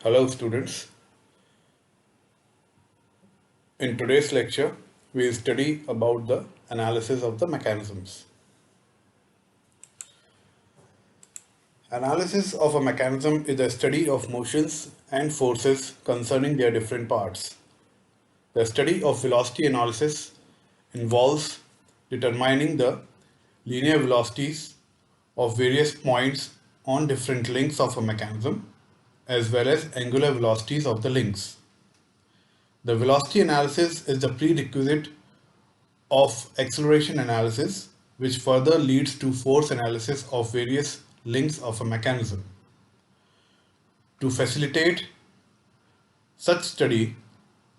Hello students. In today's lecture, we will study about the analysis of the mechanisms. Analysis of a mechanism is the study of motions and forces concerning their different parts. The study of velocity analysis involves determining the linear velocities of various points on different links of a mechanism as well as angular velocities of the links. The velocity analysis is the prerequisite of acceleration analysis, which further leads to force analysis of various links of a mechanism. To facilitate such study,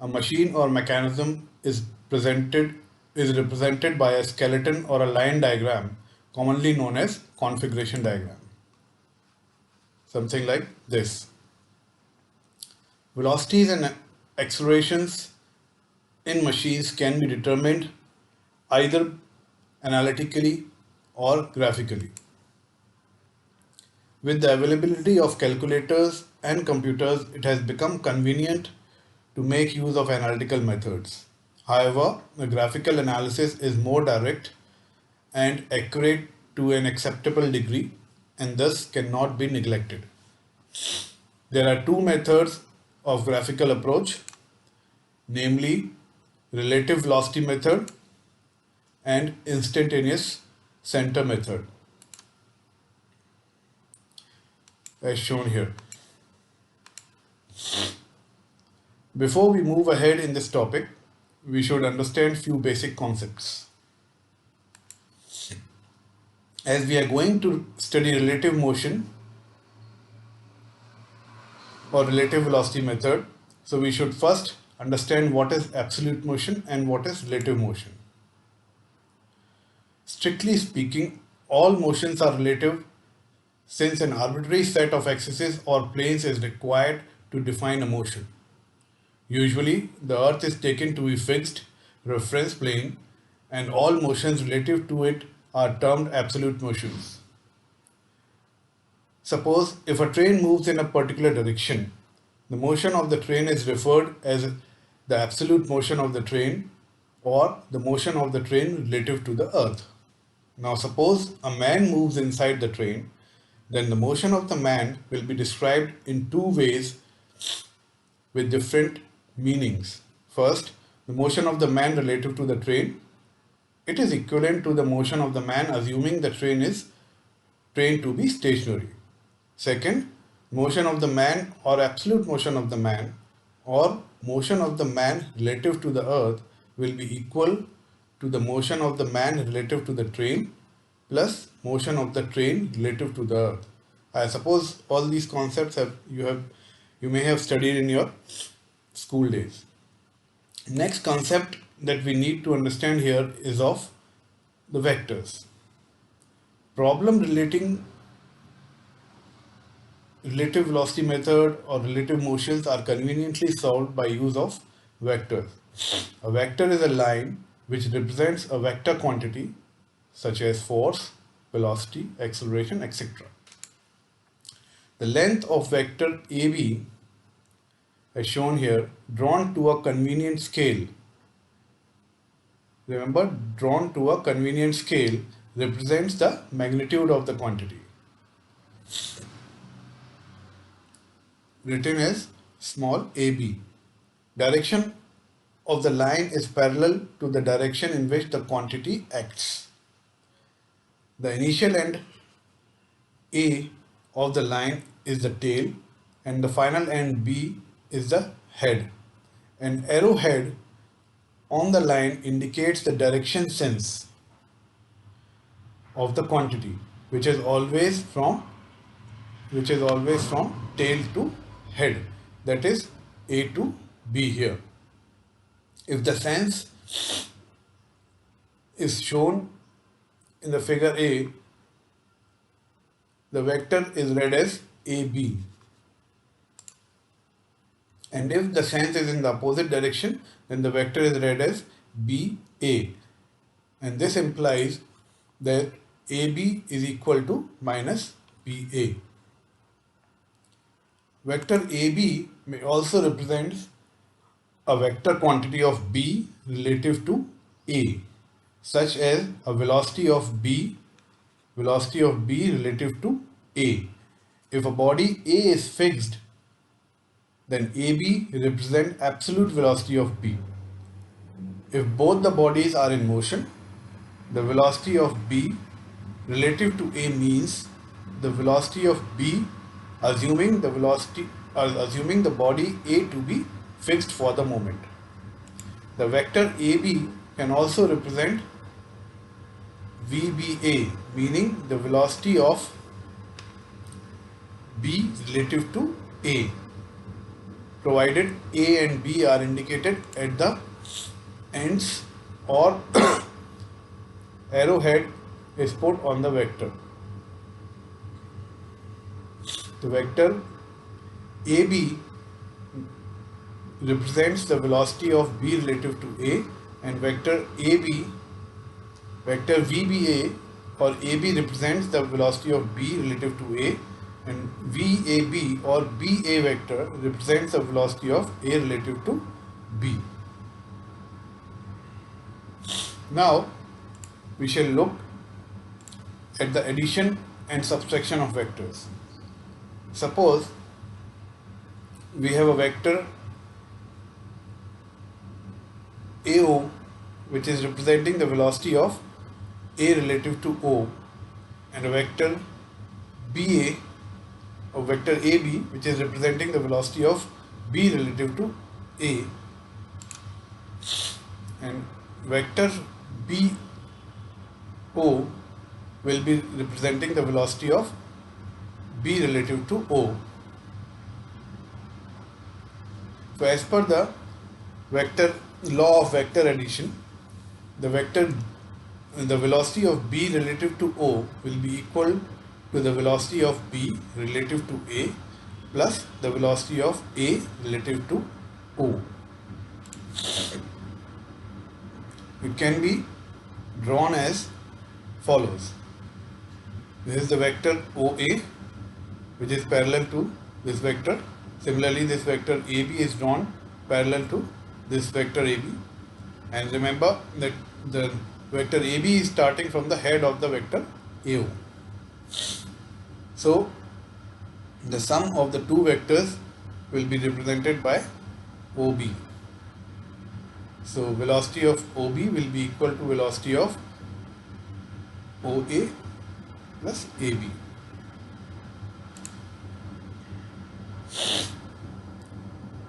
a machine or mechanism is represented by a skeleton or a line diagram, commonly known as configuration diagram. Something like this. Velocities and accelerations in machines can be determined either analytically or graphically. With the availability of calculators and computers, it has become convenient to make use of analytical methods. However, the graphical analysis is more direct and accurate to an acceptable degree and thus cannot be neglected. There are two methods of graphical approach, namely relative velocity method and instantaneous center method, as shown here. Before we move ahead in this topic, we should understand few basic concepts. As we are going to study relative motion or relative velocity method, so we should first understand what is absolute motion and what is relative motion. Strictly speaking, all motions are relative since an arbitrary set of axes or planes is required to define a motion. Usually, the Earth is taken to be fixed reference plane and all motions relative to it are termed absolute motions. Suppose if a train moves in a particular direction, the motion of the train is referred as the absolute motion of the train or the motion of the train relative to the Earth. Now suppose a man moves inside the train, then the motion of the man will be described in two ways with different meanings. First, the motion of the man relative to the train. It is equivalent to the motion of the man assuming the train to be stationary. Second, motion of the man or absolute motion of the man or motion of the man relative to the earth will be equal to the motion of the man relative to the train plus motion of the train relative to the earth. I suppose all these concepts you may have studied in your school days. Next concept that we need to understand here is of the vectors. Problem relating relative velocity method or relative motions are conveniently solved by use of vectors. A vector is a line which represents a vector quantity such as force, velocity, acceleration, etc. The length of vector AB, as shown here, drawn to a convenient scale. Remember, drawn to a convenient scale represents the magnitude of the quantity, written as small ab. Direction of the line is parallel to the direction in which the quantity acts. The initial end A of the line is the tail and the final end B is the head. An arrowhead on the line indicates the direction sense of the quantity, which is always from tail to head, that is A to B here. If the sense is shown in the figure A, the vector is read as AB. And if the sense is in the opposite direction, then the vector is read as BA. And this implies that AB is equal to minus BA. Vector AB may also represent a vector quantity of B relative to A, such as a velocity of B relative to A. If a body A is fixed, then AB represents absolute velocity of B. If both the bodies are in motion, the velocity of B relative to A means the velocity of B assuming the body A to be fixed for the moment. The vector AB can also represent VBA, meaning the velocity of B relative to A, provided A and B are indicated at the ends or arrowhead is put on the vector. The vector AB represents the velocity of B relative to A, and vector VBA or AB represents the velocity of B relative to A, and VAB or BA vector represents the velocity of A relative to B. Now we shall look at the addition and subtraction of vectors. Suppose we have a vector AO which is representing the velocity of A relative to O, and a vector BA or vector AB which is representing the velocity of B relative to A, and vector BO will be representing the velocity of B relative to O. So as per the law of vector addition, the velocity of B relative to O will be equal to the velocity of B relative to A plus the velocity of A relative to O. It can be drawn as follows. This is the vector OA which is parallel to this vector. Similarly, this vector AB is drawn parallel to this vector AB, and remember that the vector AB is starting from the head of the vector AO. So the sum of the two vectors will be represented by OB. So velocity of OB will be equal to velocity of OA plus AB.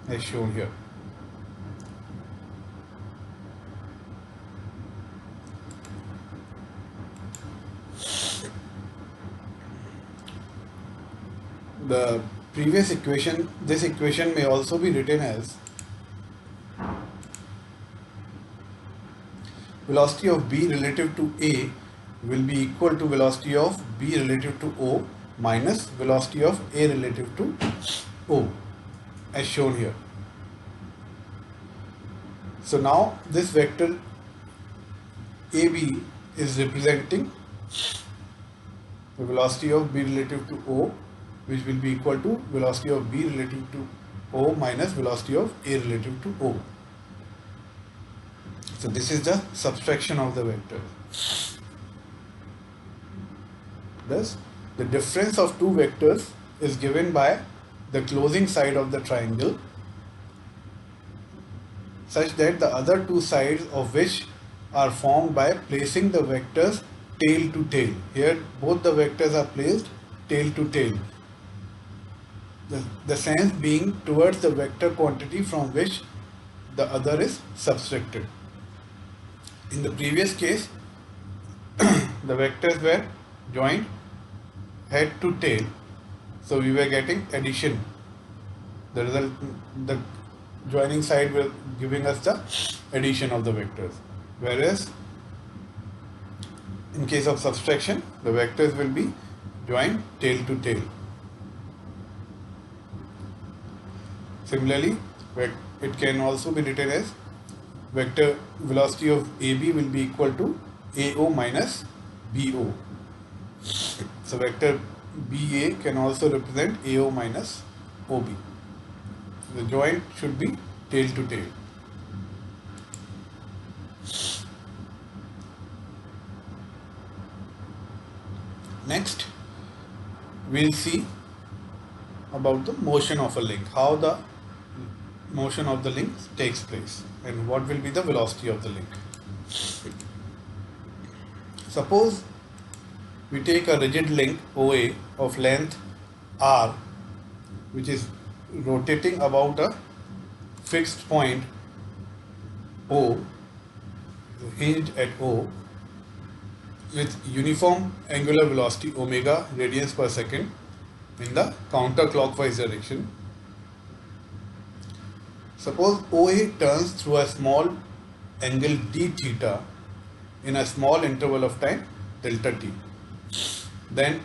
As shown here. The previous equation, this equation may also be written as velocity of B relative to A will be equal to velocity of B relative to O minus velocity of A relative to O, as shown here. So now this vector AB is representing the velocity of B relative to O, which will be equal to velocity of B relative to O minus velocity of A relative to O. So this is the subtraction of the vector. Thus, the difference of two vectors is given by the closing side of the triangle, such that the other two sides of which are formed by placing the vectors tail to tail. Here both the vectors are placed tail to tail. The sense being towards the vector quantity from which the other is subtracted. In the previous case, the vectors were joined head to tail, so we were getting addition. The joining side were giving us the addition of the vectors, whereas in case of subtraction, the vectors will be joined tail to tail. Similarly, it can also be written as vector velocity of AB will be equal to AO minus BO. So vector BA can also represent AO minus OB. The joint should be tail to tail. Next, we'll see about the motion of a link, how the motion of the link takes place and what will be the velocity of the link. Suppose we take a rigid link OA of length R, which is rotating about a fixed point O, hinged at O, with uniform angular velocity omega radians per second in the counterclockwise direction. Suppose OA turns through a small angle d theta in a small interval of time delta t. Then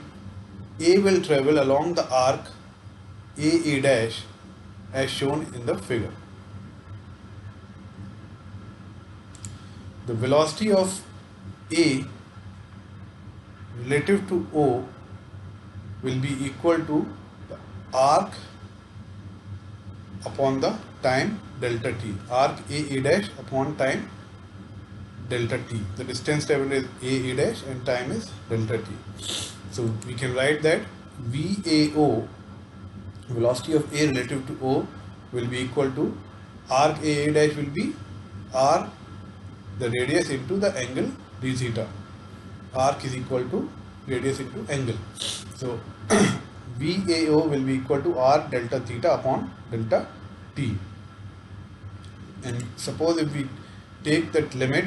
A will travel along the arc AA dash as shown in the figure. The velocity of A relative to O will be equal to the arc upon the time delta t. Arc AA dash upon time delta t. The distance traveled is AA dash and time is delta t. So we can write that VAO, velocity of A relative to O, will be equal to arc AA dash will be R, the radius, into the angle d theta. Arc is equal to radius into angle. So VAO will be equal to R delta theta upon delta t. And suppose if we take that limit,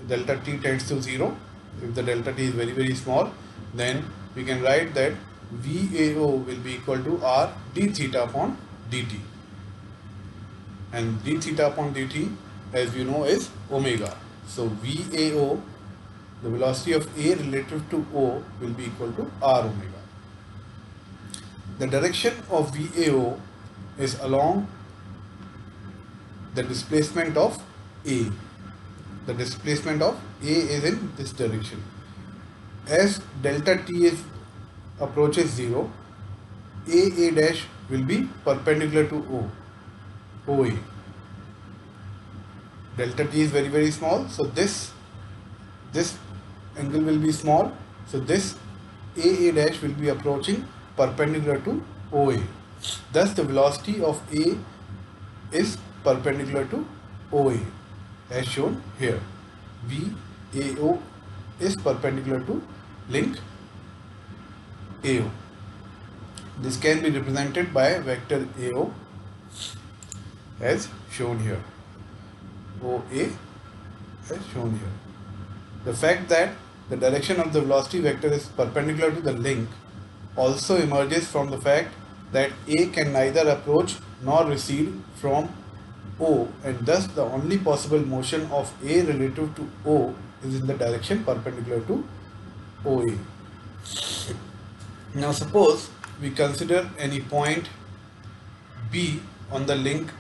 delta t tends to 0, if the delta t is very small, then we can write that VAO will be equal to R d theta upon dt. And d theta upon dt, as you know, is omega. So VAO, the velocity of A relative to O, will be equal to R omega. The direction of VAO is along the displacement of A. The displacement of A is in this direction. As delta t approaches 0, AA dash will be perpendicular to OA. Delta t is very small, so this angle will be small, so this AA dash will be approaching perpendicular to OA. Thus the velocity of A is perpendicular to OA as shown here. VAO is perpendicular to link AO. This can be represented by vector AO as shown here. OA as shown here. The fact that the direction of the velocity vector is perpendicular to the link also emerges from the fact that A can neither approach nor recede from O, and thus the only possible motion of A relative to O is in the direction perpendicular to OA. Now suppose we consider any point B on the link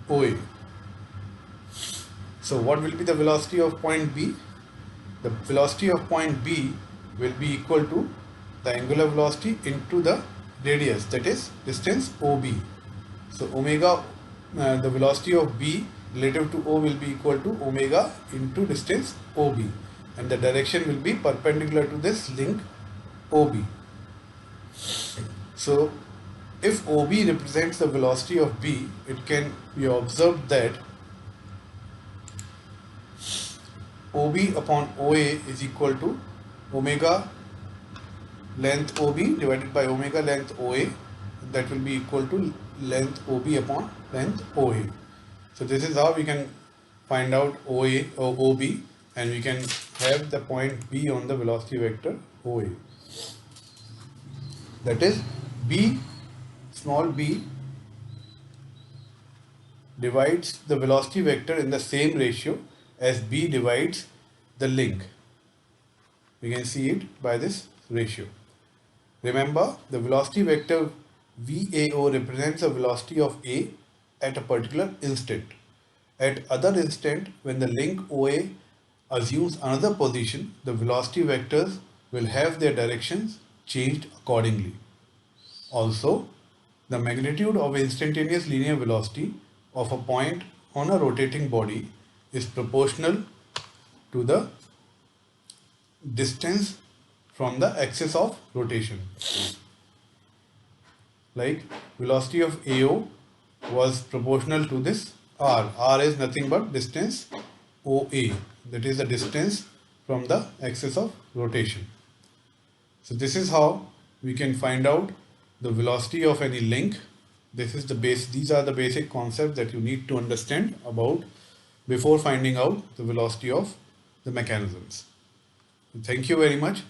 OA. So what will be the velocity of point B? The velocity of point B will be equal to the angular velocity into the radius, that is distance OB. So omega, the velocity of B relative to O will be equal to omega into distance OB, and the direction will be perpendicular to this link OB. So if OB represents the velocity of B, it can be observed that OB upon OA is equal to omega length OB divided by omega length OA, that will be equal to length OB upon length OA. So this is how we can find out OA or OB, and we can have the point B on the velocity vector OA. That is B, small b, divides the velocity vector in the same ratio as B divides the link. We can see it by this ratio. Remember, the velocity vector VAO represents the velocity of A at a particular instant. At other instant, when the link OA assumes another position, the velocity vectors will have their directions changed accordingly. Also, The magnitude of instantaneous linear velocity of a point on a rotating body is proportional to the distance from the axis of rotation. Like velocity of AO was proportional to this R. R is nothing but distance OA. That is the distance from the axis of rotation. So this is how we can find out the velocity of any link. These are the basic concepts that you need to understand about before finding out the velocity of the mechanisms. Thank you very much.